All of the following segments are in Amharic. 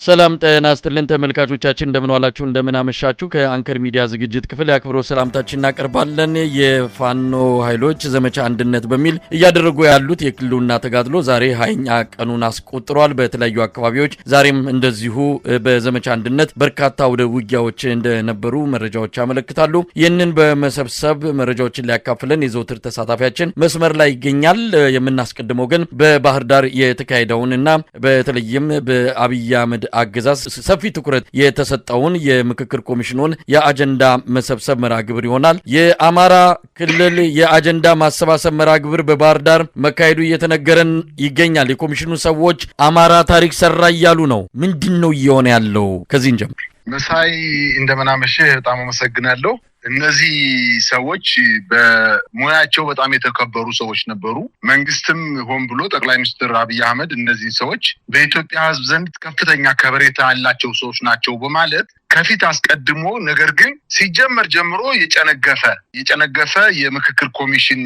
ሰላም ጤና ይስጥልን ተመልካቾቻችን እንደምን ዋላችሁ እንደምን አመሻችሁ ከአንከር ሚዲያ ዝግጅት ክፍል ያክብሮ ሰላምታችን እናቀርባለን የፋኖ ኃይሎች ዘመቻ አንድነት በሚል እያደረጉ ያሉት የክልሉና ተጋድሎ ዛሬ 20ኛ ቀኑን አስቆጥሯል በተለያዩ አካባቢዎች ዛሬም እንደዚሁ በዘመቻ አንድነት በርካታ ወደ ውጊያዎች እንደነበሩ መረጃዎች ያመለክታሉ ይህንን በመሰብሰብ መረጃዎችን ሊያካፍለን የዘውትር ተሳታፊያችን መስመር ላይ ይገኛል የምናስቀድመው ግን በባህር ዳር የተካሄደውንና በተለይም በአብይ አህመድ አገዛዝ ሰፊ ትኩረት የተሰጠውን የምክክር ኮሚሽኑን የአጀንዳ መሰብሰብ መራግብር ይሆናል የአማራ ክልል የአጀንዳ ማሰባሰብ መራግብር በባህር ዳር መካሄዱ እየተነገረን ይገኛል የኮሚሽኑ ሰዎች አማራ ታሪክ ሰራ ይያሉ ነው ምንድነው እየሆነ ያለው ከዚህ እንጀምር መሳይ እንደመናመሽህ በጣም አመሰግናለሁ እነዚህ ሰዎች በሙያቸው በጣም የተከበሩ ሰዎች ነበሩ መንግስትም ሆን ብሎ ጠቅላይ ሚኒስትር አብይ አህመድ እነዚህ ሰዎች በኢትዮጵያ ሕዝብ ዘንድ ከፍተኛ ከበሬታ ያላቸው ሰዎች ናቸው በማለት ከፊት አስቀድሞ ነገር ግን ሲጀመር ጀምሮ የጨነገፈ የምክክር ኮሚሽን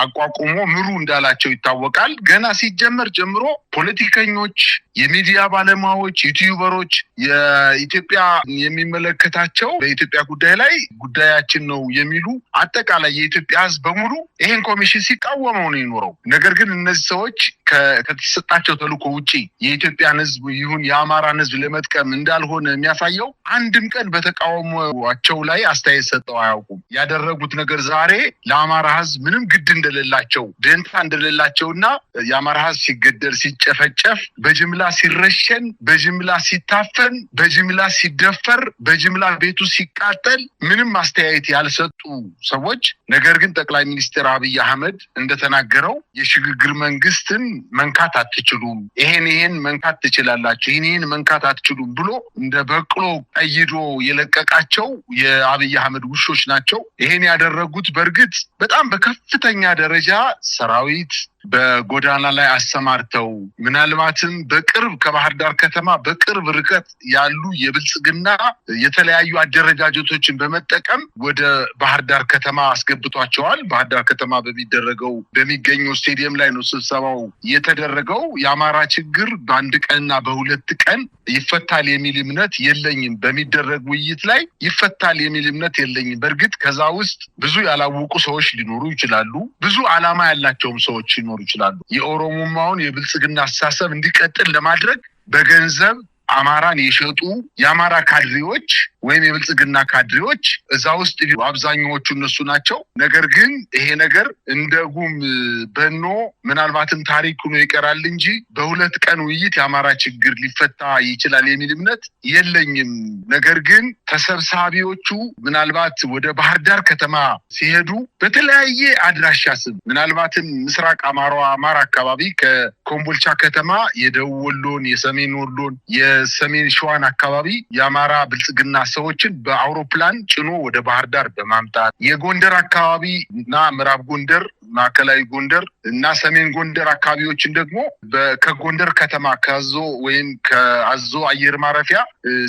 አቋቁሞ ምሩ እንዳላቸው ይታወቃል ገና ሲጀመር ጀምሮ ፖለቲከኞች የሚዲያ ባለሙያዎች ዩቲዩበሮች የኢትዮጵያ የሚመለከታቸው በኢትዮጵያ ጉዳይ ላይ ጉዳያችን ነው የሚሉ አጠቃላይ የኢትዮጵያ ሕዝብ በሙሉ ይሄን ኮሚሽን ሲቃወመው ነው የኖረው ነገር ግን እነዚህ ሰዎች ከተሰጣቸው ተልዕኮ ውጪ የኢትዮጵያን ሕዝብ ይሁን የአማራን ሕዝብ ለመጥቀም እንዳልሆነ የሚያሳየው አንድም ቀን በተቃውሟቸው ላይ አስተያየት ሰጠው አያውቁም ያደረጉት ነገር ዛሬ ለአማራ ሕዝብ ምንም ግድ እንደሌላቸው ደንታ እንደሌላቸውና የአማራ ሕዝብ ሲገደል ሲጨፈጨፍ በጅምላ ሲረሸን በጅምላ ሲታፈን በጅምላ ሲደፈር በጅምላ ቤቱ ሲቃጠል ምንም አስተያየት ያልሰጡ ሰዎች ነገር ግን ጠቅላይ ሚኒስትር አብይ አህመድ እንደተናገረው የሽግግር መንግስትን መንካት አትችሉም ይሄን መንካት ትችላላችሁ ይሄን መንካት አትችሉም ብሎ እንደ በቅሎ አይዶ የለቀቃቸው የአብይ አህመድ ውሾች ናቸው ይሄን ያደረጉት በርግጥ በጣም በከፍተኛ ደረጃ ሰራዊት በጎዳና ላይ አሰማርተው ምናልባትም በቅርብ ከባህር ዳር ከተማ በቅርብ ርቀት ያሉ የብልጽግና የተለያዩ አደረጃጀቶችን በመጠቀም ወደ ባህር ዳር ከተማ አስገብቷቸዋል ባህር ዳር ከተማ በሚገኘው ስቴዲየም ላይ ነው ስብሰባው የተደረገው የአማራ ችግር በአንድ ቀንና በሁለት ቀን ይፈታል የሚል እምነት የለኝም በሚደረግ ውይይት ላይ ይፈታል የሚል እምነት የለኝም በርግጥ ከዛ ውስጥ ብዙ ያላወቁ ሰዎች ሊኖሩ ይችላሉ ብዙ ዓላማ ያላቸውም ሰዎች ሊኖሩ ይችላሉ የኦሮሞማውን የብልጽግና አስተሳሰብ እንዲቀጥል ለማድረግ በገንዘብ አማራን የሸጡ የአማራ ካድሬዎች ወይም የብልጽግና ካድሬዎች እዛ ውስጥ አብዛኛዎቹ እነሱ ናቸው ነገር ግን ይሄ ነገር እንደጉም በኖ ምናልባትም ታሪክ ሆኖ ይቀራል እንጂ በሁለት ቀን ውይይት የአማራ ችግር ሊፈታ ይችላል የሚል እምነት የለኝም ነገር ግን ተሰብሳቢዎቹ ምናልባት ወደ ባህር ዳር ከተማ ሲሄዱ በተለያየ አድራሻ ስም ምናልባትም ምስራቅ አማራ አካባቢ ከኮምቦልቻ ከተማ የደቡብ ወሎን የሰሜን ወሎን የሰሜን ሸዋን አካባቢ የአማራ ብልጽግና ሰዎችን በአውሮፕላን ጭኖ ወደ ባህር ዳር በማምጣት የጎንደር አካባቢና ምዕራብ ጎንደር ማዕከላዊ ጎንደር እና ሰሜን ጎንደር አካባቢዎችን ደግሞ ከጎንደር ከተማ ከአዞ ወይም ከአዞ አየር ማረፊያ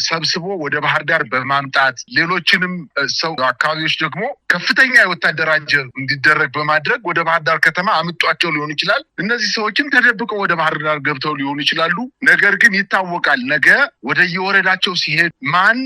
ሰብስቦ ወደ ባህር ዳር በማምጣት ሌሎችንም ሰው አካባቢዎች ደግሞ ከፍተኛ የወታደራጀ እንዲደረግ በማድረግ ወደ ባህር ዳር ከተማ አምጧቸው ሊሆን ይችላል እነዚህ ሰዎችም ተደብቀው ወደ ባህር ዳር ገብተው ሊሆን ይችላሉ ነገር ግን ይታወቃል ነገ ወደ የወረዳቸው ሲሄድ ማን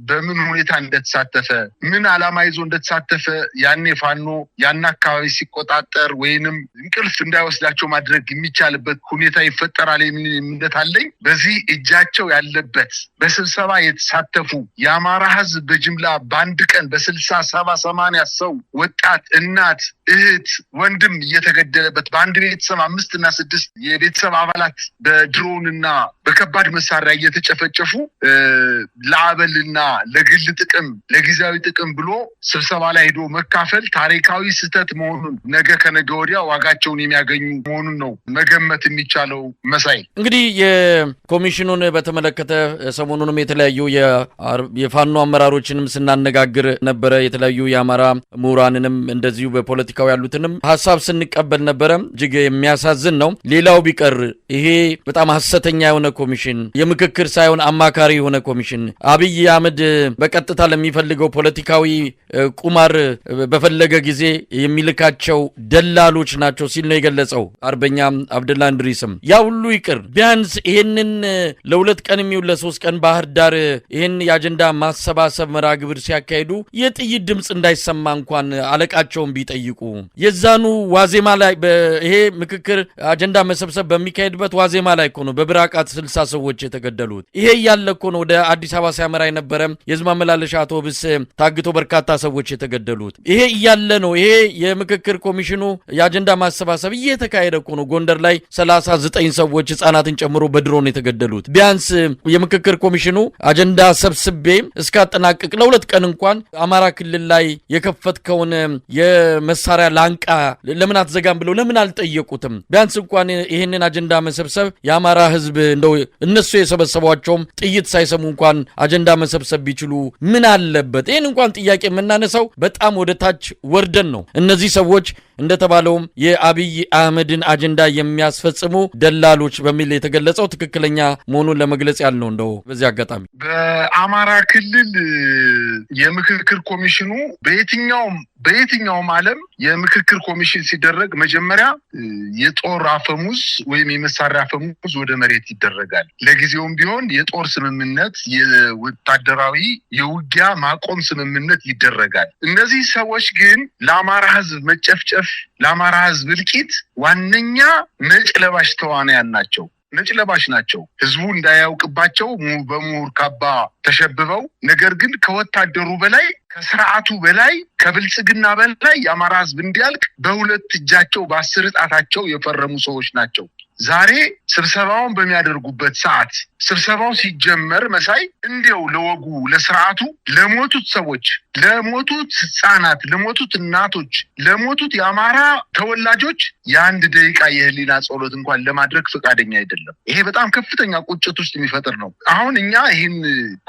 በምን ሁኔታ እንደተሳተፈ ምን ዓላማ ይዞ እንደተሳተፈ ያኔ ፋኖ ያን አካባቢ ሲቆጣጠር ወይንም እንቅልፍ እንዳይወስዳቸው ማድረግ የሚቻልበት ሁኔታ ይፈጠራል የሚል እምነት አለኝ በዚህ እጃቸው ያለበት በስብሰባ የተሳተፉ የአማራ ሕዝብ በጅምላ በአንድ ቀን በ60 70 80 ሰው ወጣት እናት እህት ወንድም እየተገደለበት በአንድ ቤተሰብ 5 እና 6 የቤተሰብ አባላት በድሮንና በከባድ መሳሪያ እየተጨፈጨፉ ለአበልና ለግል ጥቅም ለጊዜያዊ ጥቅም ብሎ ስብሰባ ላይ ሄዶ መካፈል ታሪካዊ ስህተት መሆኑን ነገ ከነገ ወዲያ ዋጋቸውን የሚያገኙ መሆኑን ነው መገመት የሚቻለው መሳይ እንግዲህ የኮሚሽኑን በተመለከተ ሰሞኑንም የተለያዩ የፋኖ አመራሮችንም ስናነጋግር ነበረ የተለያዩ የአማራ ምሁራንንም እንደዚሁ በፖለቲካ በፖለቲካው ያሉትንም ሐሳብ ስንቀበል ነበረ። እጅግ የሚያሳዝን ነው። ሌላው ቢቀር ይሄ በጣም ሐሰተኛ የሆነ ኮሚሽን፣ የምክክር ሳይሆን አማካሪ የሆነ ኮሚሽን አብይ አህመድ በቀጥታ ለሚፈልገው ፖለቲካዊ ቁማር በፈለገ ጊዜ የሚልካቸው ደላሎች ናቸው ሲል ነው የገለጸው አርበኛ አብደላ እንድሪስም። ያ ሁሉ ይቅር፣ ቢያንስ ይሄንን ለሁለት ቀን የሚውል ለሶስት ቀን ባህር ዳር ይሄን የአጀንዳ ማሰባሰብ መርሃ ግብር ሲያካሂዱ የጥይት ድምፅ እንዳይሰማ እንኳን አለቃቸውን ቢጠይቁ የዛኑ ዋዜማ ላይ ይሄ ምክክር አጀንዳ መሰብሰብ በሚካሄድበት ዋዜማ ላይ እኮ ነው በብራቃት 60 ሰዎች የተገደሉት። ይሄ ያለ እኮ ነው ወደ አዲስ አበባ ሲያመራ የነበረ የህዝብ ማመላለሻ አውቶቡስ ታግቶ በርካታ ሰዎች የተገደሉት። ይሄ እያለ ነው ይሄ የምክክር ኮሚሽኑ የአጀንዳ ማሰባሰብ እየተካሄደ እኮ ነው ጎንደር ላይ 39 ሰዎች ህፃናትን ጨምሮ በድሮን የተገደሉት። ቢያንስ የምክክር ኮሚሽኑ አጀንዳ ሰብስቤ እስካጠናቅቅ ለሁለት ቀን እንኳን አማራ ክልል ላይ የከፈትከውን የመሳሪያ ላንቃ ለምን አትዘጋም ብለው ለምን አልጠየቁትም? ቢያንስ እንኳን ይሄንን አጀንዳ መሰብሰብ የአማራ ህዝብ እንደው እነሱ የሰበሰቧቸውም ጥይት ሳይሰሙ እንኳን አጀንዳ መሰብሰብ ቢችሉ ምን አለበት? ይሄን እንኳን ጥያቄ የምናነሳው በጣም ወደ ታች ወርደን ነው። እነዚህ ሰዎች እንደተባለውም የአብይ አህመድን አጀንዳ የሚያስፈጽሙ ደላሎች በሚል የተገለጸው ትክክለኛ መሆኑን ለመግለጽ ያልነው። እንደው በዚህ አጋጣሚ በአማራ ክልል የምክክር ኮሚሽኑ በየትኛውም ዓለም የምክክር ኮሚሽን ሲደረግ መጀመሪያ የጦር አፈሙዝ ወይም የመሳሪያ አፈሙዝ ወደ መሬት ይደረጋል። ለጊዜውም ቢሆን የጦር ስምምነት፣ የወታደራዊ የውጊያ ማቆም ስምምነት ይደረጋል። እነዚህ ሰዎች ግን ለአማራ ህዝብ መጨፍጨፍ፣ ለአማራ ህዝብ እልቂት ዋነኛ ነጭ ለባሽ ተዋናያን ናቸው። ነጭ ለባሽ ናቸው። ህዝቡ እንዳያውቅባቸው በምሁር ካባ ተሸብበው፣ ነገር ግን ከወታደሩ በላይ ከስርዓቱ በላይ ከብልጽግና በላይ የአማራ ህዝብ እንዲያልቅ በሁለት እጃቸው በ10 ጣታቸው የፈረሙ ሰዎች ናቸው። ዛሬ ስብሰባውን በሚያደርጉበት ሰዓት ስብሰባው ሲጀመር መሳይ እንዲያው ለወጉ ለስርዓቱ ለሞቱት ሰዎች፣ ለሞቱት ህፃናት፣ ለሞቱት እናቶች፣ ለሞቱት የአማራ ተወላጆች የአንድ ደቂቃ የህሊና ጸሎት እንኳን ለማድረግ ፈቃደኛ አይደለም። ይሄ በጣም ከፍተኛ ቁጭት ውስጥ የሚፈጥር ነው። አሁን እኛ ይህን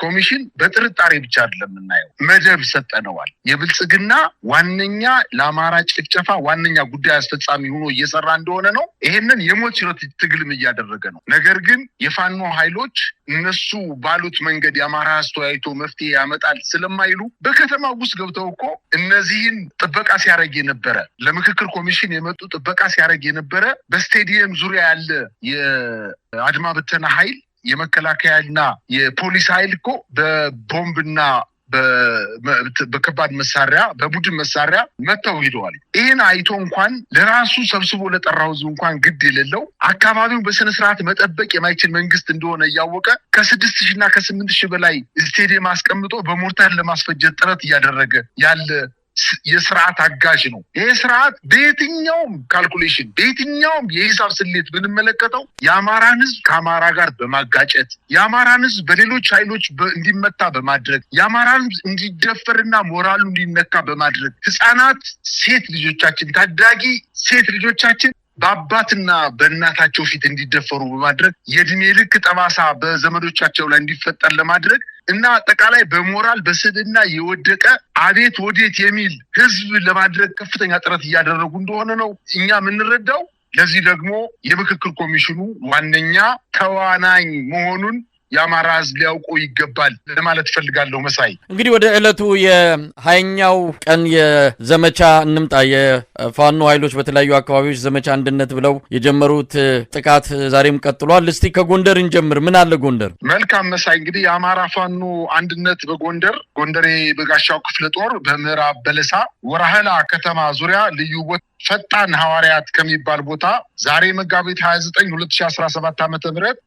ኮሚሽን በጥርጣሬ ብቻ አይደለም የምናየው፣ መደብ ሰጠነዋል። የብልጽግና ዋነኛ ለአማራ ጭፍጨፋ ዋነኛ ጉዳይ አስፈጻሚ ሆኖ እየሰራ እንደሆነ ነው። ይሄንን የሞት ሽረት ትግልም እያደረገ ነው። ነገር ግን የፋኖ ኃይሎች እነሱ ባሉት መንገድ የአማራ አስተያይቶ መፍትሄ ያመጣል ስለማይሉ በከተማ ውስጥ ገብተው እኮ እነዚህን ጥበቃ ሲያደርግ የነበረ ለምክክር ኮሚሽን የመጡ ጥበቃ ሲያደርግ የነበረ በስቴዲየም ዙሪያ ያለ የአድማ ብተና ኃይል የመከላከያና የፖሊስ ኃይል እኮ በቦምብና በከባድ መሳሪያ በቡድን መሳሪያ መተው ሄደዋል። ይህን አይቶ እንኳን ለራሱ ሰብስቦ ለጠራው ህዝብ እንኳን ግድ የሌለው አካባቢውን በስነ ስርዓት መጠበቅ የማይችል መንግስት እንደሆነ እያወቀ ከ6,000 እና ከ8,000 በላይ ስቴዲየም አስቀምጦ በሞርታር ለማስፈጀት ጥረት እያደረገ ያለ የስርዓት አጋዥ ነው። ይህ ስርዓት በየትኛውም ካልኩሌሽን በየትኛውም የሂሳብ ስሌት ብንመለከተው የአማራን ህዝብ ከአማራ ጋር በማጋጨት የአማራን ህዝብ በሌሎች ኃይሎች እንዲመታ በማድረግ የአማራን ህዝብ እንዲደፈርና ሞራሉ እንዲነካ በማድረግ ህፃናት፣ ሴት ልጆቻችን፣ ታዳጊ ሴት ልጆቻችን በአባትና በእናታቸው ፊት እንዲደፈሩ በማድረግ የእድሜ ልክ ጠባሳ በዘመዶቻቸው ላይ እንዲፈጠር ለማድረግ እና አጠቃላይ በሞራል በስብዕና የወደቀ አቤት ወዴት የሚል ህዝብ ለማድረግ ከፍተኛ ጥረት እያደረጉ እንደሆነ ነው እኛ የምንረዳው። ለዚህ ደግሞ የምክክር ኮሚሽኑ ዋነኛ ተዋናኝ መሆኑን የአማራ ህዝብ ሊያውቁ ይገባል ለማለት ፈልጋለሁ። መሳይ እንግዲህ ወደ ዕለቱ የ20ኛው ቀን የዘመቻ እንምጣ። የፋኖ ኃይሎች በተለያዩ አካባቢዎች ዘመቻ አንድነት ብለው የጀመሩት ጥቃት ዛሬም ቀጥሏል። እስቲ ከጎንደር እንጀምር። ምን አለ ጎንደር? መልካም መሳይ፣ እንግዲህ የአማራ ፋኖ አንድነት ጎንደሬ በጋሻው ክፍለ ጦር በምዕራብ በለሳ ወራህላ ከተማ ዙሪያ ልዩ ቦታ ፈጣን ሐዋርያት ከሚባል ቦታ ዛሬ መጋቢት 29 2017 ዓ.ም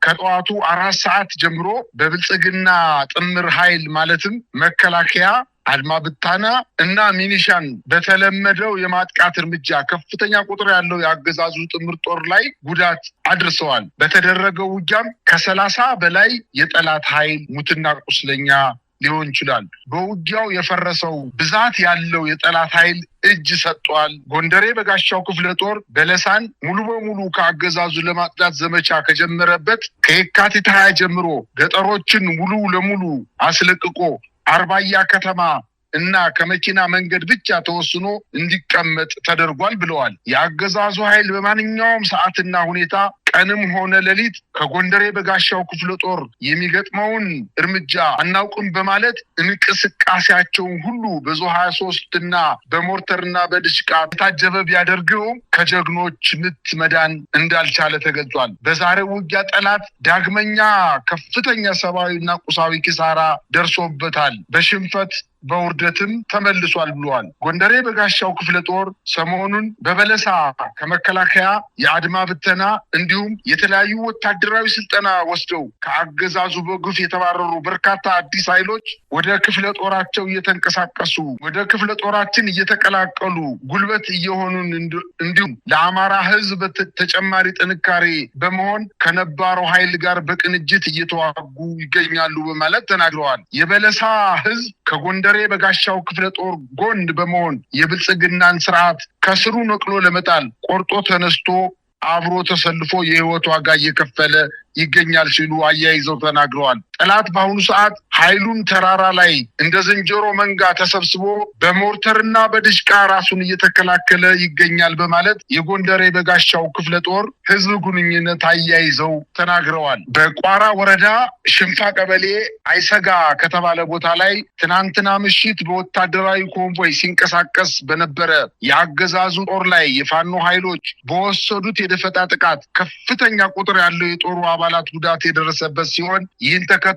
ከጠዋቱ 4 ሰዓት ጀምሮ በብልጽግና ጥምር ኃይል ማለትም መከላከያ፣ አድማ ብታና እና ሚኒሻን በተለመደው የማጥቃት እርምጃ ከፍተኛ ቁጥር ያለው የአገዛዙ ጥምር ጦር ላይ ጉዳት አድርሰዋል። በተደረገው ውጊያም ከ30 በላይ የጠላት ኃይል ሙትና ቁስለኛ ሊሆን ይችላል። በውጊያው የፈረሰው ብዛት ያለው የጠላት ኃይል እጅ ሰጥቷል። ጎንደሬ በጋሻው ክፍለ ጦር በለሳን ሙሉ በሙሉ ከአገዛዙ ለማጽዳት ዘመቻ ከጀመረበት ከየካቲት 20 ጀምሮ ገጠሮችን ሙሉ ለሙሉ አስለቅቆ አርባያ ከተማ እና ከመኪና መንገድ ብቻ ተወስኖ እንዲቀመጥ ተደርጓል ብለዋል። የአገዛዙ ኃይል በማንኛውም ሰዓትና ሁኔታ ቀንም ሆነ ሌሊት ከጎንደሬ በጋሻው ክፍለ ጦር የሚገጥመውን እርምጃ አናውቅም በማለት እንቅስቃሴያቸውን ሁሉ በዙ 23 እና በሞርተርና በድሽቃ ታጀበ ቢያደርገው ከጀግኖች ምት መዳን እንዳልቻለ ተገልጿል። በዛሬው ውጊያ ጠላት ዳግመኛ ከፍተኛ ሰብአዊና ቁሳዊ ኪሳራ ደርሶበታል። በሽንፈት በውርደትም ተመልሷል ብለዋል። ጎንደሬ በጋሻው ክፍለ ጦር ሰሞኑን በበለሳ ከመከላከያ የአድማ ብተና እንዲሁም የተለያዩ ወታደራዊ ስልጠና ወስደው ከአገዛዙ በግፍ የተባረሩ በርካታ አዲስ ኃይሎች ወደ ክፍለ ጦራቸው እየተንቀሳቀሱ ወደ ክፍለ ጦራችን እየተቀላቀሉ ጉልበት እየሆኑን እንዲሁም ለአማራ ሕዝብ ተጨማሪ ጥንካሬ በመሆን ከነባረው ኃይል ጋር በቅንጅት እየተዋጉ ይገኛሉ በማለት ተናግረዋል። የበለሳ ሕዝብ ከጎንደሬ በጋሻው ክፍለ ጦር ጎን በመሆን የብልጽግናን ስርዓት ከስሩ ነቅሎ ለመጣል ቆርጦ ተነስቶ አብሮ ተሰልፎ የህይወት ዋጋ እየከፈለ ይገኛል ሲሉ አያይዘው ተናግረዋል። ጠላት በአሁኑ ሰዓት ኃይሉን ተራራ ላይ እንደ ዝንጀሮ መንጋ ተሰብስቦ በሞርተርና በድሽቃ ራሱን እየተከላከለ ይገኛል በማለት የጎንደሬ በጋሻው ክፍለ ጦር ህዝብ ግንኙነት አያይዘው ተናግረዋል። በቋራ ወረዳ ሽንፋ ቀበሌ አይሰጋ ከተባለ ቦታ ላይ ትናንትና ምሽት በወታደራዊ ኮንቮይ ሲንቀሳቀስ በነበረ የአገዛዙ ጦር ላይ የፋኖ ኃይሎች በወሰዱት የደፈጣ ጥቃት ከፍተኛ ቁጥር ያለው የጦሩ አባላት ጉዳት የደረሰበት ሲሆን ይህን ተከትሎ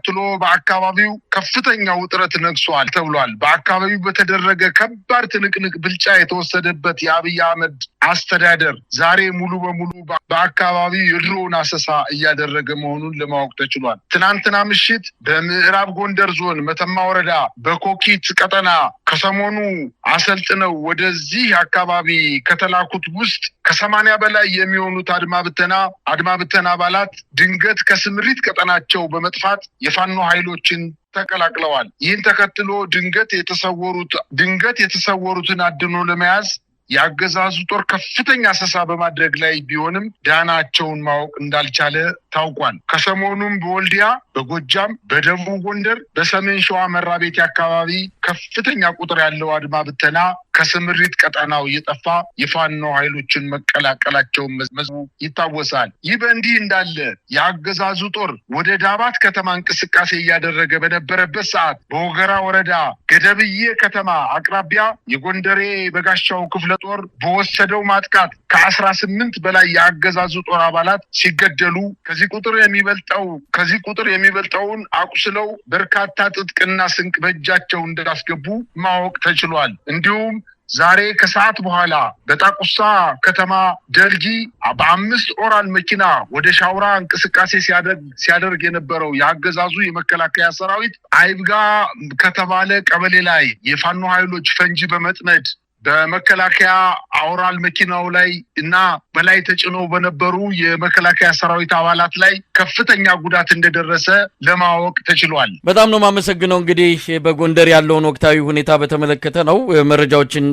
በአካባቢው ከፍተኛ ውጥረት ነግሷል ተብሏል። በአካባቢው በተደረገ ከባድ ትንቅንቅ ብልጫ የተወሰደበት የአብይ አህመድ አስተዳደር ዛሬ ሙሉ በሙሉ በአካባቢው የድሮን አሰሳ እያደረገ መሆኑን ለማወቅ ተችሏል። ትናንትና ምሽት በምዕራብ ጎንደር ዞን መተማ ወረዳ በኮኪት ቀጠና ከሰሞኑ አሰልጥነው ወደዚህ አካባቢ ከተላኩት ውስጥ ከ80 በላይ የሚሆኑት አድማ ብተና አባላት ድንገት ከስምሪት ቀጠናቸው በመጥፋት የፋኖ ኃይሎችን ተቀላቅለዋል። ይህን ተከትሎ ድንገት የተሰወሩትን አድኖ ለመያዝ የአገዛዙ ጦር ከፍተኛ አሰሳ በማድረግ ላይ ቢሆንም ዳናቸውን ማወቅ እንዳልቻለ ታውቋል። ከሰሞኑም በወልዲያ፣ በጎጃም፣ በደቡብ ጎንደር፣ በሰሜን ሸዋ መራቤቴ አካባቢ ከፍተኛ ቁጥር ያለው አድማ ብተና ከስምሪት ቀጠናው እየጠፋ የፋኖ ኃይሎችን መቀላቀላቸውን መዝሙ ይታወሳል። ይህ በእንዲህ እንዳለ የአገዛዙ ጦር ወደ ዳባት ከተማ እንቅስቃሴ እያደረገ በነበረበት ሰዓት በወገራ ወረዳ ገደብዬ ከተማ አቅራቢያ የጎንደሬ በጋሻው ክፍለ ጦር በወሰደው ማጥቃት ከ18 በላይ የአገዛዙ ጦር አባላት ሲገደሉ ከዚህ ቁጥር የሚበልጠውን አቁስለው በርካታ ትጥቅና ስንቅ በእጃቸው እንዳስገቡ ማወቅ ተችሏል። እንዲሁም ዛሬ ከሰዓት በኋላ በጣቁሳ ከተማ ደልጊ በ5 ኦራል መኪና ወደ ሻውራ እንቅስቃሴ ሲያደርግ የነበረው የአገዛዙ የመከላከያ ሰራዊት አይብጋ ከተባለ ቀበሌ ላይ የፋኖ ኃይሎች ፈንጂ በመጥመድ በመከላከያ አውራል መኪናው ላይ እና በላይ ተጭኖ በነበሩ የመከላከያ ሰራዊት አባላት ላይ ከፍተኛ ጉዳት እንደደረሰ ለማወቅ ተችሏል። በጣም ነው የማመሰግነው። እንግዲህ በጎንደር ያለውን ወቅታዊ ሁኔታ በተመለከተ ነው መረጃዎችን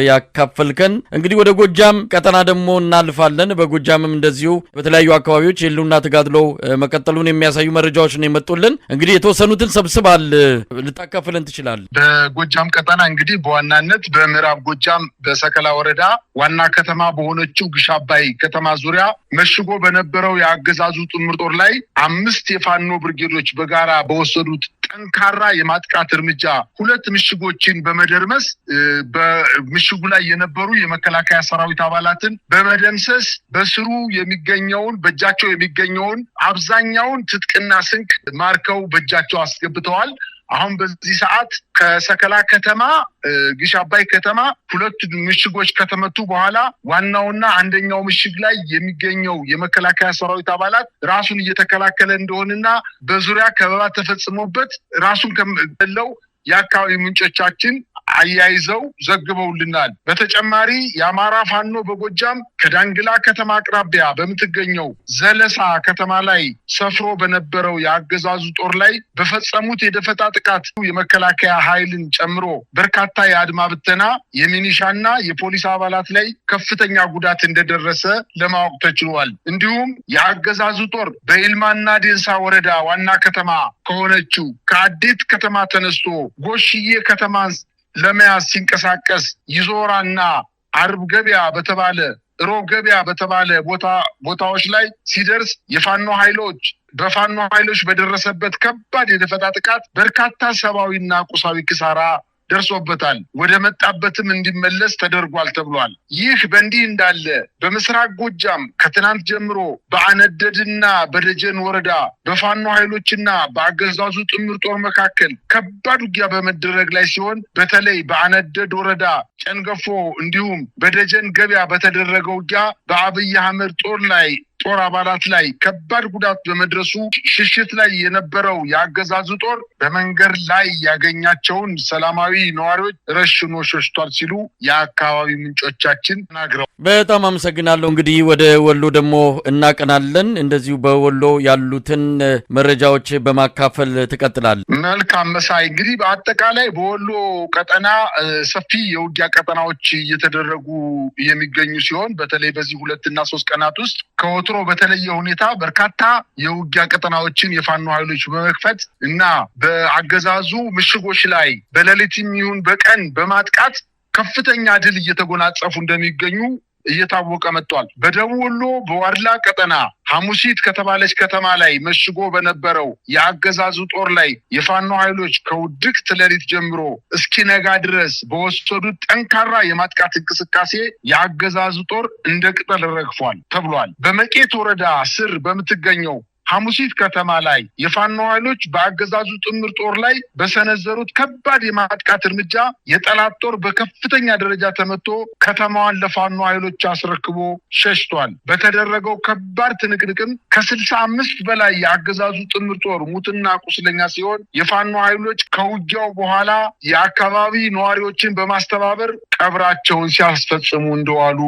ያካፈልከን። እንግዲህ ወደ ጎጃም ቀጠና ደግሞ እናልፋለን። በጎጃምም እንደዚሁ በተለያዩ አካባቢዎች የህልውና ተጋድሎ መቀጠሉን የሚያሳዩ መረጃዎች ነው የመጡልን። እንግዲህ የተወሰኑትን ሰብስባል ልታካፍለን ትችላለህ? በጎጃም ቀጠና እንግዲህ በዋናነት በምዕራብ ጎጃም በሰከላ ወረዳ ዋና ከተማ በሆነችው ግሽ አባይ ከተማ ዙሪያ መሽጎ በነበረው የአገዛዙ ጥምር ጦር ላይ 5 የፋኖ ብርጌዶች በጋራ በወሰዱት ጠንካራ የማጥቃት እርምጃ 2 ምሽጎችን በመደርመስ በምሽጉ ላይ የነበሩ የመከላከያ ሰራዊት አባላትን በመደምሰስ በስሩ በእጃቸው የሚገኘውን አብዛኛውን ትጥቅና ስንቅ ማርከው በእጃቸው አስገብተዋል። አሁን በዚህ ሰዓት ከሰከላ ከተማ ግሽ አባይ ከተማ 2 ምሽጎች ከተመቱ በኋላ ዋናውና አንደኛው ምሽግ ላይ የሚገኘው የመከላከያ ሰራዊት አባላት ራሱን እየተከላከለ እንደሆነና በዙሪያ ከበባ ተፈጽሞበት ራሱን ከመለው የአካባቢ ምንጮቻችን አያይዘው ዘግበውልናል። በተጨማሪ የአማራ ፋኖ በጎጃም ከዳንግላ ከተማ አቅራቢያ በምትገኘው ዘለሳ ከተማ ላይ ሰፍሮ በነበረው የአገዛዙ ጦር ላይ በፈጸሙት የደፈጣ ጥቃት የመከላከያ ኃይልን ጨምሮ በርካታ የአድማ ብተና የሚኒሻና የፖሊስ አባላት ላይ ከፍተኛ ጉዳት እንደደረሰ ለማወቅ ተችሏል። እንዲሁም የአገዛዙ ጦር በኢልማና ዴንሳ ወረዳ ዋና ከተማ ከሆነችው ከአዴት ከተማ ተነስቶ ጎሽዬ ከተማ ለመያዝ ሲንቀሳቀስ ይዞራና አርብ ገበያ በተባለ ሮብ ገበያ በተባለ ቦታዎች ላይ ሲደርስ በፋኖ ኃይሎች በደረሰበት ከባድ የደፈጣ ጥቃት በርካታ ሰብአዊና ቁሳዊ ኪሳራ ደርሶበታል። ወደ መጣበትም እንዲመለስ ተደርጓል ተብሏል። ይህ በእንዲህ እንዳለ በምስራቅ ጎጃም ከትናንት ጀምሮ በአነደድና በደጀን ወረዳ በፋኖ ኃይሎችና በአገዛዙ ጥምር ጦር መካከል ከባድ ውጊያ በመደረግ ላይ ሲሆን በተለይ በአነደድ ወረዳ ጨንገፎ እንዲሁም በደጀን ገበያ በተደረገው ውጊያ በአብይ አህመድ ጦር አባላት ላይ ከባድ ጉዳት በመድረሱ ሽሽት ላይ የነበረው የአገዛዙ ጦር በመንገድ ላይ ያገኛቸውን ሰላማዊ ነዋሪዎች ረሽኖ ሸሽቷል ሲሉ የአካባቢ ምንጮቻችን ተናግረዋል። በጣም አመሰግናለሁ። እንግዲህ ወደ ወሎ ደግሞ እናቀናለን። እንደዚሁ በወሎ ያሉትን መረጃዎች በማካፈል ትቀጥላለህ። መልካም መሳይ። እንግዲህ በአጠቃላይ በወሎ ቀጠና ሰፊ የውጊያ ቀጠናዎች እየተደረጉ የሚገኙ ሲሆን በተለይ በዚህ 2 እና 3 ቀናት ውስጥ ከወትሮ በተለየ ሁኔታ በርካታ የውጊያ ቀጠናዎችን የፋኖ ኃይሎች በመክፈት እና በአገዛዙ ምሽጎች ላይ በሌሊትም ይሁን በቀን በማጥቃት ከፍተኛ ድል እየተጎናጸፉ እንደሚገኙ እየታወቀ መጥቷል። በደቡብ ወሎ በዋድላ ቀጠና ሐሙሲት ከተባለች ከተማ ላይ መሽጎ በነበረው የአገዛዙ ጦር ላይ የፋኖ ኃይሎች ከውድቅት ሌሊት ጀምሮ እስኪነጋ ድረስ በወሰዱት ጠንካራ የማጥቃት እንቅስቃሴ የአገዛዙ ጦር እንደ ቅጠል ረግፏል ተብሏል። በመቄት ወረዳ ስር በምትገኘው ሐሙሲት ከተማ ላይ የፋኖ ኃይሎች በአገዛዙ ጥምር ጦር ላይ በሰነዘሩት ከባድ የማጥቃት እርምጃ የጠላት ጦር በከፍተኛ ደረጃ ተመቶ ከተማዋን ለፋኖ ኃይሎች አስረክቦ ሸሽቷል። በተደረገው ከባድ ትንቅንቅም ከ65 በላይ የአገዛዙ ጥምር ጦር ሙትና ቁስለኛ ሲሆን የፋኖ ኃይሎች ከውጊያው በኋላ የአካባቢ ነዋሪዎችን በማስተባበር ቀብራቸውን ሲያስፈጽሙ እንደዋሉ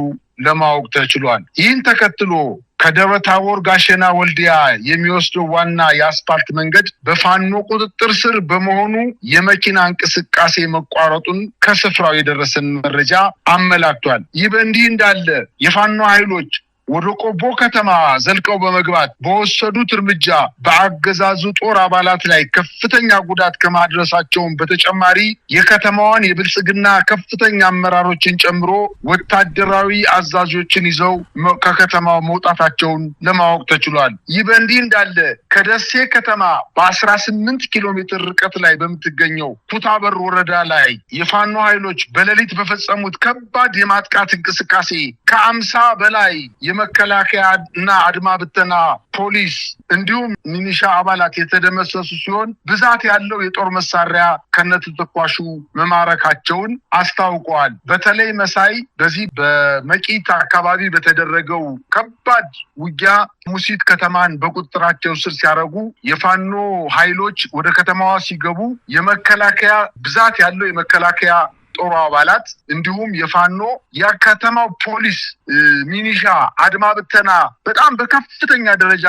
ለማወቅ ተችሏል። ይህን ተከትሎ ከደብረ ታቦር ጋሸና ወልዲያ የሚወስደው ዋና የአስፓልት መንገድ በፋኖ ቁጥጥር ስር በመሆኑ የመኪና እንቅስቃሴ መቋረጡን ከስፍራው የደረሰን መረጃ አመላክቷል። ይህ በእንዲህ እንዳለ የፋኖ ኃይሎች ወደ ቆቦ ከተማ ዘልቀው በመግባት በወሰዱት እርምጃ በአገዛዙ ጦር አባላት ላይ ከፍተኛ ጉዳት ከማድረሳቸውም በተጨማሪ የከተማዋን የብልጽግና ከፍተኛ አመራሮችን ጨምሮ ወታደራዊ አዛዦችን ይዘው ከከተማው መውጣታቸውን ለማወቅ ተችሏል። ይህ በእንዲህ እንዳለ ከደሴ ከተማ በ18 ኪሎ ሜትር ርቀት ላይ በምትገኘው ኩታበር ወረዳ ላይ የፋኖ ኃይሎች በሌሊት በፈጸሙት ከባድ የማጥቃት እንቅስቃሴ ከ50 በላይ የመከላከያ እና አድማ ብተና ፖሊስ እንዲሁም ሚኒሻ አባላት የተደመሰሱ ሲሆን ብዛት ያለው የጦር መሳሪያ ከነተተኳሹ መማረካቸውን አስታውቀዋል። በተለይ መሳይ በዚህ በመቂት አካባቢ በተደረገው ከባድ ውጊያ ሙሲት ከተማን በቁጥጥራቸው ስር ሲያደርጉ የፋኖ ኃይሎች ወደ ከተማዋ ሲገቡ የመከላከያ ብዛት ያለው የመከላከያ ጦር አባላት እንዲሁም የፋኖ የከተማው ፖሊስ ሚኒሻ አድማ ብተና በጣም በከፍተኛ ደረጃ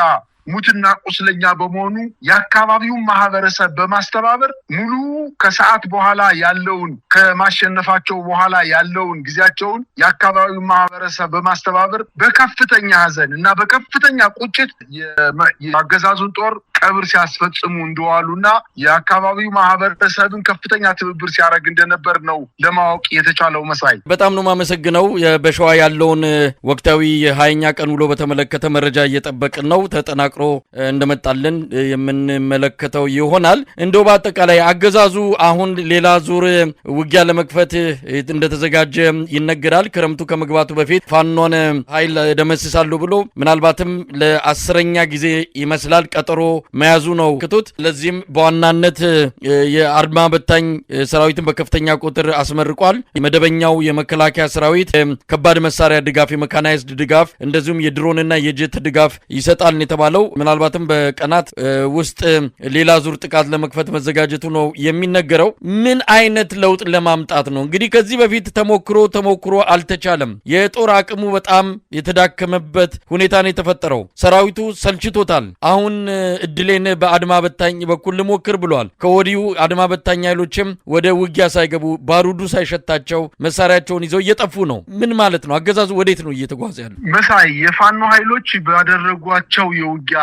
ሙትና ቁስለኛ በመሆኑ የአካባቢውን ማህበረሰብ በማስተባበር ሙሉ ከሰዓት በኋላ ያለውን ከማሸነፋቸው በኋላ ያለውን ጊዜያቸውን የአካባቢውን ማህበረሰብ በማስተባበር በከፍተኛ ሐዘን እና በከፍተኛ ቁጭት የአገዛዙን ጦር ቀብር ሲያስፈጽሙ እንደዋሉና የአካባቢው ማህበረሰብን ከፍተኛ ትብብር ሲያደርግ እንደነበር ነው ለማወቅ የተቻለው። መሳይ በጣም ነው የማመሰግነው። በሸዋ ያለውን ወቅታዊ የ20ኛ ቀን ውሎ በተመለከተ መረጃ እየጠበቅን ነው። ተጠናቅሮ እንደመጣልን የምንመለከተው ይሆናል። እንደው በአጠቃላይ አገዛዙ አሁን ሌላ ዙር ውጊያ ለመክፈት እንደተዘጋጀ ይነገራል። ክረምቱ ከመግባቱ በፊት ፋኖን ኃይል ደመስሳለሁ ብሎ ምናልባትም ለ10ኛ ጊዜ ይመስላል ቀጠሮ መያዙ ነው ክቱት። ለዚህም በዋናነት የአድማ በታኝ ሰራዊትን በከፍተኛ ቁጥር አስመርቋል። የመደበኛው የመከላከያ ሰራዊት ከባድ መሳሪያ ድጋፍ፣ የመካናይዝድ ድጋፍ እንደዚሁም የድሮንና የጀት ድጋፍ ይሰጣል የተባለው ምናልባትም በቀናት ውስጥ ሌላ ዙር ጥቃት ለመክፈት መዘጋጀቱ ነው የሚነገረው። ምን አይነት ለውጥ ለማምጣት ነው? እንግዲህ ከዚህ በፊት ተሞክሮ አልተቻለም። የጦር አቅሙ በጣም የተዳከመበት ሁኔታ ነው የተፈጠረው። ሰራዊቱ ሰልችቶታል። አሁን እድሌን በአድማ በታኝ በኩል ልሞክር ብሏል። ከወዲሁ አድማ በታኝ ኃይሎችም ወደ ውጊያ ሳይገቡ ባሩዱ ሳይሸታቸው መሳሪያቸውን ይዘው እየጠፉ ነው። ምን ማለት ነው? አገዛዙ ወዴት ነው እየተጓዘ ያለው? መሳይ የፋኖ ኃይሎች ባደረጓቸው የውጊያ የውጊያ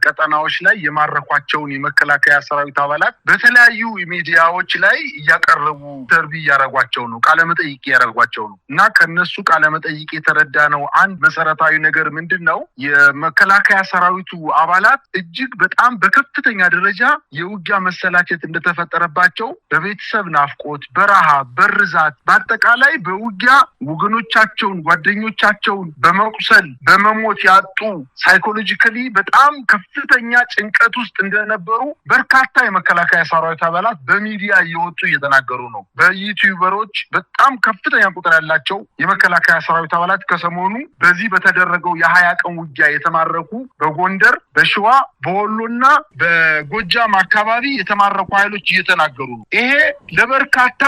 ቀጠናዎች ላይ የማረኳቸውን የመከላከያ ሰራዊት አባላት በተለያዩ ሚዲያዎች ላይ እያቀረቡ ኢንተርቪው ያረጓቸው ነው፣ ቃለ መጠይቅ ያረጓቸው ነው እና ከነሱ ቃለ መጠይቅ የተረዳነው አንድ መሰረታዊ ነገር ምንድነው የመከላከያ ሰራዊቱ አባላት እጅግ በጣም በከፍተኛ ደረጃ የውጊያ መሰላቸት እንደተፈጠረባቸው በቤተሰብ ናፍቆት፣ በረሃብ፣ በርዛት በአጠቃላይ በውጊያ ወገኖቻቸውን ጓደኞቻቸውን በመቁሰል በመሞት ያጡ ሳይኮሎጂካሊ በጣም ከፍተኛ ጭንቀት ውስጥ እንደነበሩ በርካታ የመከላከያ ሰራዊት አባላት በሚዲያ እየወጡ እየተናገሩ ነው። በዩቲዩበሮች በጣም ከፍተኛ ቁጥር ያላቸው የመከላከያ ሰራዊት አባላት ከሰሞኑ በዚህ በተደረገው የ20 ቀን ውጊያ የተማረኩ በጎንደር፣ በሸዋ፣ በወሎና በጎጃም አካባቢ የተማረኩ ኃይሎች እየተናገሩ ነው። ይሄ ለበርካታ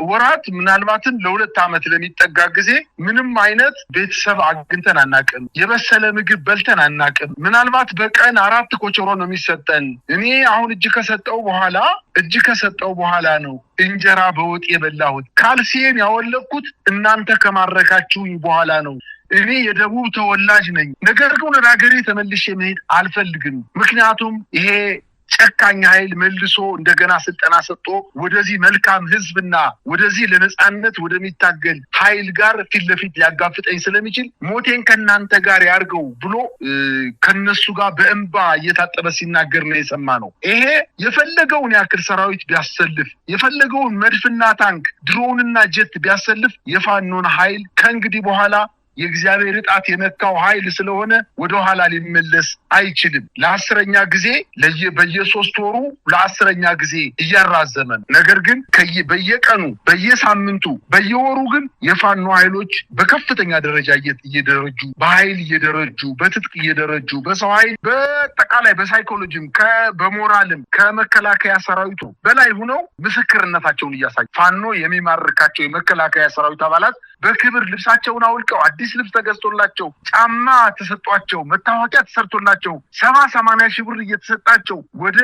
ወራት ምናልባትም ለ2 ዓመት ለሚጠጋ ጊዜ ምንም አይነት ቤተሰብ አግኝተን አናቅም፣ የበሰለ ምግብ በልተን አናቅም። ምናልባት በቀን 4 ኮቸሮ ነው የሚሰጠን። እኔ አሁን እጅ ከሰጠው በኋላ ነው እንጀራ በወጥ የበላሁት። ካልሲን ያወለኩት እናንተ ከማረካችሁኝ በኋላ ነው። እኔ የደቡብ ተወላጅ ነኝ። ነገር ግን ወደ ሀገሬ ተመልሼ መሄድ አልፈልግም። ምክንያቱም ይሄ ጨካኝ ኃይል መልሶ እንደገና ስልጠና ሰጥቶ ወደዚህ መልካም ህዝብና ወደዚህ ለነጻነት ወደሚታገል ኃይል ጋር ፊት ለፊት ሊያጋፍጠኝ ስለሚችል ሞቴን ከናንተ ጋር ያርገው ብሎ ከነሱ ጋር በእንባ እየታጠበ ሲናገር ነው የሰማነው። ይሄ የፈለገውን ያክል ሰራዊት ቢያሰልፍ፣ የፈለገውን መድፍና ታንክ ድሮንና ጀት ቢያሰልፍ የፋኖን ኃይል ከእንግዲህ በኋላ የእግዚአብሔር ጣት የነካው ኃይል ስለሆነ ወደ ኋላ ሊመለስ አይችልም። ለ10ኛ ጊዜ በየ3 ወሩ ለ10ኛ ጊዜ እያራዘመ ነገር ግን በየቀኑ በየሳምንቱ በየወሩ ግን የፋኖ ኃይሎች በከፍተኛ ደረጃ እየደረጁ በኃይል እየደረጁ በትጥቅ እየደረጁ በሰው ኃይል በአጠቃላይ በሳይኮሎጂም በሞራልም ከመከላከያ ሰራዊቱ በላይ ሆነው ምስክርነታቸውን እያሳዩ ፋኖ የሚማርካቸው የመከላከያ ሰራዊት አባላት በክብር ልብሳቸውን አውልቀው አዲስ ልብስ ተገዝቶላቸው ጫማ ተሰጧቸው መታወቂያ ተሰርቶላቸው 70-80 ሺህ ብር እየተሰጣቸው ወደ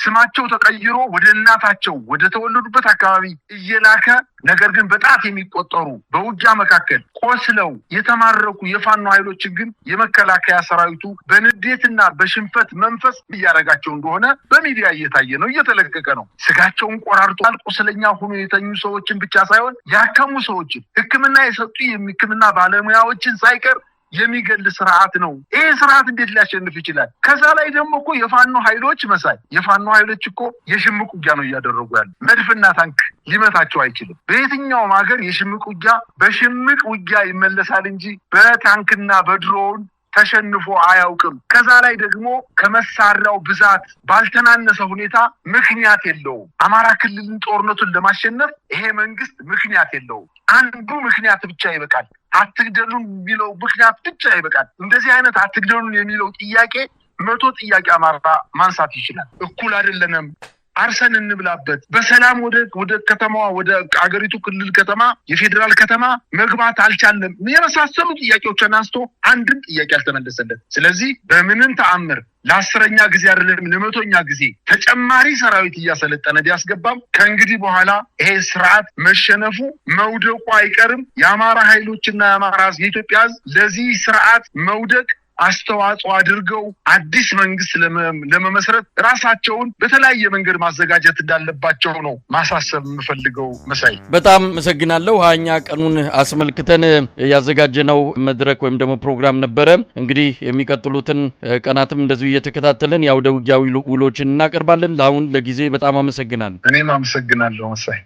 ስማቸው ተቀይሮ ወደ እናታቸው ወደ ተወለዱበት አካባቢ እየላከ ነገር ግን በጣት የሚቆጠሩ በውጊያ መካከል ቆስለው የተማረኩ የፋኖ ኃይሎችን ግን የመከላከያ ሰራዊቱ በንዴትና በሽንፈት መንፈስ እያረጋቸው እንደሆነ በሚዲያ እየታየ ነው፣ እየተለቀቀ ነው። ስጋቸውን ቆራርጧል። ቁስለኛ ሆኖ የተኙ ሰዎችን ብቻ ሳይሆን ያከሙ ሰዎችን ሕክምና የሰጡ የሕክምና ባለሙያዎችን ሳይቀር የሚገል ስርዓት ነው። ይሄ ስርዓት እንዴት ሊያሸንፍ ይችላል? ከዛ ላይ ደግሞ እኮ የፋኖ ኃይሎች እኮ የሽምቅ ውጊያ ነው እያደረጉ ያሉ። መድፍና ታንክ ሊመታቸው አይችልም። በየትኛውም ሀገር የሽምቅ ውጊያ በሽምቅ ውጊያ ይመለሳል እንጂ በታንክና በድሮን ተሸንፎ አያውቅም። ከዛ ላይ ደግሞ ከመሳሪያው ብዛት ባልተናነሰ ሁኔታ ምክንያት የለውም። አማራ ክልልን ጦርነቱን ለማሸነፍ ይሄ መንግስት ምክንያት የለውም። አንዱ ምክንያት ብቻ ይበቃል። አትግደሉን የሚለው ምክንያት ብቻ ይበቃል። እንደዚህ አይነት አትግደሉን የሚለው ጥያቄ 100 ጥያቄ አማራ ማንሳት ይችላል። እኩል አይደለንም፣ አርሰን እንብላበት፣ በሰላም ወደ ከተማዋ ወደ አገሪቱ ክልል ከተማ የፌደራል ከተማ መግባት አልቻለም የመሳሰሉ ጥያቄዎችን አንስቶ አንድም ጥያቄ አልተመለሰለት። ስለዚህ በምንም ተአምር ለ10ኛ ጊዜ አይደለም ለ100ኛ ጊዜ ተጨማሪ ሰራዊት እያሰለጠነ ቢያስገባም ከእንግዲህ በኋላ ይሄ ስርዓት መሸነፉ መውደቁ አይቀርም። የአማራ ኃይሎችና የአማራ የኢትዮጵያ ሕዝብ ለዚህ ስርዓት መውደቅ አስተዋጽኦ አድርገው አዲስ መንግስት ለመመስረት ራሳቸውን በተለያየ መንገድ ማዘጋጀት እንዳለባቸው ነው ማሳሰብ የምፈልገው። መሳይ በጣም አመሰግናለሁ። 20ኛ ቀኑን አስመልክተን ያዘጋጀነው መድረክ ወይም ደግሞ ፕሮግራም ነበረ። እንግዲህ የሚቀጥሉትን ቀናትም እንደዚሁ እየተከታተልን ያው ውጊያዊ ውሎችን እናቀርባለን። ለአሁን ለጊዜ በጣም አመሰግናለሁ። እኔም አመሰግናለሁ መሳይ።